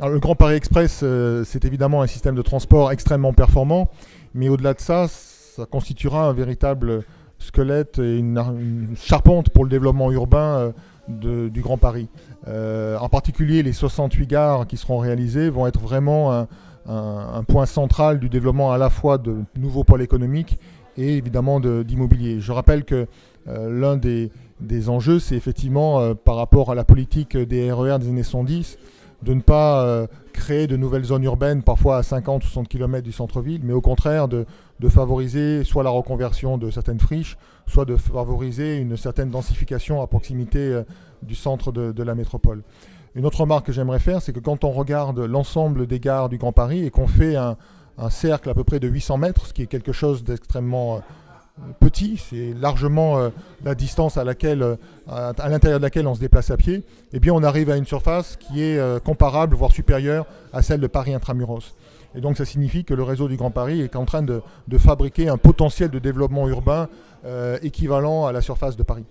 Alors, le Grand Paris Express, c'est évidemment un système de transport extrêmement performant, mais au-delà de ça, ça constituera un véritable squelette et une charpente pour le développement urbain du Grand Paris. En particulier, les 68 gares qui seront réalisées vont être vraiment un point central du développement à la fois de nouveaux pôles économiques et évidemment d'immobilier. Je rappelle que l'un des enjeux, c'est effectivement par rapport à la politique des RER des années 70, de ne pas créer de nouvelles zones urbaines, parfois à 50 ou 60 km du centre-ville, mais au contraire de favoriser soit la reconversion de certaines friches, soit de favoriser une certaine densification à proximité du centre de la métropole. Une autre remarque que j'aimerais faire, c'est que quand on regarde l'ensemble des gares du Grand Paris et qu'on fait un cercle à peu près de 800 mètres, ce qui est quelque chose d'extrêmement petit, c'est largement la distance à l'intérieur de laquelle on se déplace à pied, eh bien on arrive à une surface qui est comparable, voire supérieure à celle de Paris Intramuros. Et donc ça signifie que le réseau du Grand Paris est en train de fabriquer un potentiel de développement urbain équivalent à la surface de Paris.